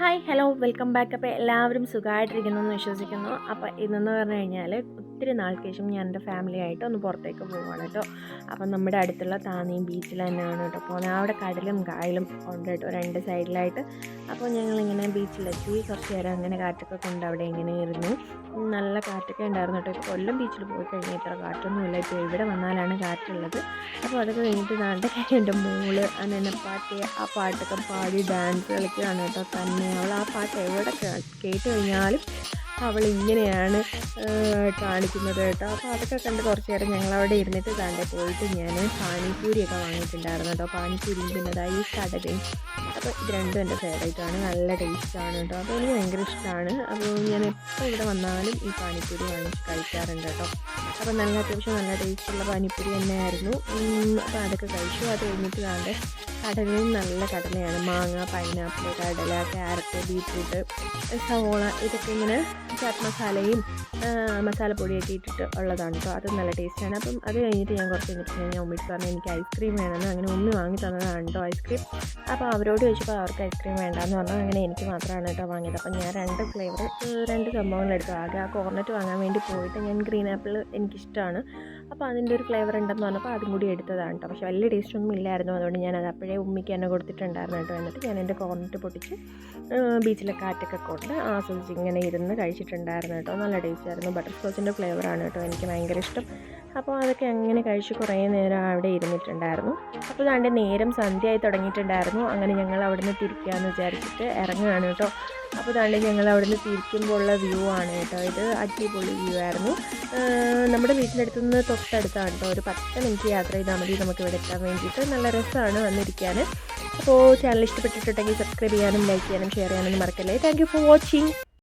Hi hello welcome back. അപ്പോൾ എല്ലാവരും സുഖമായിട്ടിരിക്കുന്നു എന്ന് വിശ്വസിക്കുന്നു. അപ്പോൾ ഇതെന്ന് പറഞ്ഞു കഴിഞ്ഞാൽ ഒത്തിരി നാൾക്ക് ശേഷം ഞാൻ എൻ്റെ ഫാമിലി ആയിട്ട് ഒന്ന് പുറത്തേക്ക് പോവുകയാണ് കേട്ടോ. അപ്പം നമ്മുടെ അടുത്തുള്ള താന്നിയും ബീച്ചിൽ തന്നെയാണ് കേട്ടോ പോകുന്നത്. അവിടെ കടലും കായലും ഉണ്ട് കേട്ടോ രണ്ട് സൈഡിലായിട്ട്. അപ്പോൾ ഞങ്ങളിങ്ങനെ ബീച്ചിലെത്തി കുറച്ച് നേരം അങ്ങനെ കാറ്റൊക്കെ കൊണ്ട് അവിടെ ഇങ്ങനെ ഇരുന്നു. നല്ല കാറ്റൊക്കെ ഉണ്ടായിരുന്നു കേട്ടോ. ഇപ്പോൾ കൊല്ലം ബീച്ചിൽ പോയി കഴിഞ്ഞാൽ ഇത്ര കാറ്റൊന്നുമില്ല. ഇപ്പോൾ ഇവിടെ വന്നാലാണ് കാറ്റുള്ളത്. അപ്പോൾ അതൊക്കെ കഴിഞ്ഞിട്ട് നാട്ടെ എൻ്റെ മോള് അങ്ങനെ ആ പാട്ടൊക്കെ പാടി ഡാൻസ് കളിക്കുകയാണ് കേട്ടോ. തന്നെ അവൾ ആ പാട്ട് എവിടെ കേട്ട് കഴിഞ്ഞാലും അവൾ ഇങ്ങനെയാണ് കാണിക്കുന്നത് കേട്ടോ. അപ്പോൾ അതൊക്കെ കണ്ട് കുറച്ച് നേരം ഞങ്ങളവിടെ ഇരുന്നിട്ട് കണ്ടേ പോയിട്ട് ഞാൻ പാനിപ്പൂരിയൊക്കെ വാങ്ങിയിട്ടുണ്ടായിരുന്നു കേട്ടോ. പാനിപ്പൂരി പിന്നെ ഈ കടലയും. അപ്പോൾ ഇത് രണ്ടും എൻ്റെ ഫേവറേറ്റാണ്, നല്ല ടേസ്റ്റാണ് കേട്ടോ. അപ്പോൾ എനിക്ക് ഭയങ്കര ഇഷ്ടമാണ്. അപ്പോൾ ഞാൻ എപ്പോൾ ഇവിടെ വന്നാലും ഈ പാനിപ്പൂരി വാങ്ങിച്ച് കഴിക്കാറുണ്ട് കേട്ടോ. അപ്പോൾ നല്ല അത്യാവശ്യം നല്ല ടേസ്റ്റുള്ള പാനിപ്പൂരി തന്നെയായിരുന്നു. അപ്പോൾ അതൊക്കെ കഴിച്ചു. അത് കഴിഞ്ഞിട്ട് കണ്ടേ കടലയും നല്ല കടലയാണ്. മാങ്ങ, പൈനാപ്പിൾ, കടല, ക്യാരറ്റ്, ബീറ്റ്റൂട്ട്, സവോള ഇതൊക്കെ ഇങ്ങനെ ചാറ്റ് മസാലയും മസാലപ്പൊടിയൊക്കെ ഇട്ടിട്ട് ഉള്ളതാണ് കേട്ടോ. അത് നല്ല ടേസ്റ്റാണ്. അപ്പം അത് കഴിഞ്ഞിട്ട് ഞാൻ കുറച്ച് കഴിഞ്ഞിട്ട് ഞാൻ ഉമ്മിട്ട് പറഞ്ഞു എനിക്ക് ഐസ്ക്രീം വേണമെന്ന്. അങ്ങനെ ഉമ്മി വാങ്ങി തന്നതാണ് കേട്ടോ ഐസ്ക്രീം. അപ്പോൾ അവരോട് ചോദിച്ചപ്പോൾ അവർക്ക് ഐസ്ക്രീം വേണ്ടാന്ന് പറഞ്ഞു. അങ്ങനെ എനിക്ക് മാത്രമാണ് കേട്ടോ വാങ്ങിയത്. അപ്പം ഞാൻ രണ്ട് സംഭവങ്ങളെടുത്തു. ആകെ ആ കോർണറ്റ് വാങ്ങാൻ വേണ്ടി പോയിട്ട് ഞാൻ ഗ്രീൻ ആപ്പിൾ എനിക്കിഷ്ടമാണ്. അപ്പോൾ അതിൻ്റെ ഒരു ഫ്ലേവർ ഉണ്ടെന്ന് പറഞ്ഞപ്പോൾ അതും കൂടി എടുത്തതാണ് കേട്ടോ. പക്ഷേ വലിയ ടേസ്റ്റൊന്നും ഇല്ലായിരുന്നു. അതുകൊണ്ട് ഞാൻ അത് അപ്പോഴേ ഉമ്മിക്ക് തന്നെ കൊടുത്തിട്ടുണ്ടായിരുന്നു കേട്ടോ. എന്നിട്ട് ഞാൻ എൻ്റെ കോർണറ്റ് പൊട്ടിച്ച് ബീച്ചിലെ കാറ്റൊക്കെ കൊണ്ട് ആസ്വദിച്ച് ഇങ്ങനെ ഇരുന്ന് കഴിച്ചിട്ടുണ്ടായിരുന്നു കേട്ടോ. നല്ല ടേസ്റ്റായിരുന്നു. ബട്ടർ സ്കോച്ചിൻ്റെ ഫ്ലേവറാണ് കേട്ടോ എനിക്ക് ഭയങ്കര ഇഷ്ടം. അപ്പോൾ അതൊക്കെ അങ്ങനെ കഴിച്ച് കുറേ നേരം അവിടെ ഇരുന്നിട്ടുണ്ടായിരുന്നു. അപ്പോൾ അതാണ്ട് നേരം സന്ധ്യയായി തുടങ്ങിയിട്ടുണ്ടായിരുന്നു. അങ്ങനെ ഞങ്ങൾ അവിടുന്ന് തിരിക്കാമെന്ന് വിചാരിച്ചിട്ട് ഇറങ്ങുകയാണ് കേട്ടോ. അപ്പോൾ അതാണ്ട് ഞങ്ങൾ അവിടുന്ന് തിരിക്കുമ്പോൾ ഉള്ള വ്യൂ ആണ് കേട്ടോ. ഇത് അടിപൊളി വ്യൂ ആയിരുന്നു. നമ്മുടെ വീട്ടിനടുത്തുനിന്ന് തൊട്ടടുത്താണ് കേട്ടോ. ഒരു 10 മിനിറ്റ് യാത്ര ചെയ്താൽ മതി നമുക്ക് ഇവിടെ എത്താൻ വേണ്ടിയിട്ട്. നല്ല രസമാണ് വന്നിരിക്കാൻ. അപ്പോൾ ചാനൽ ഇഷ്ടപ്പെട്ടിട്ടുണ്ടെങ്കിൽ സബ്സ്ക്രൈബ് ചെയ്യാനും ലൈക്ക് ചെയ്യാനും ഷെയർ ചെയ്യാനും മറക്കല്ലേ. Thank you for watching.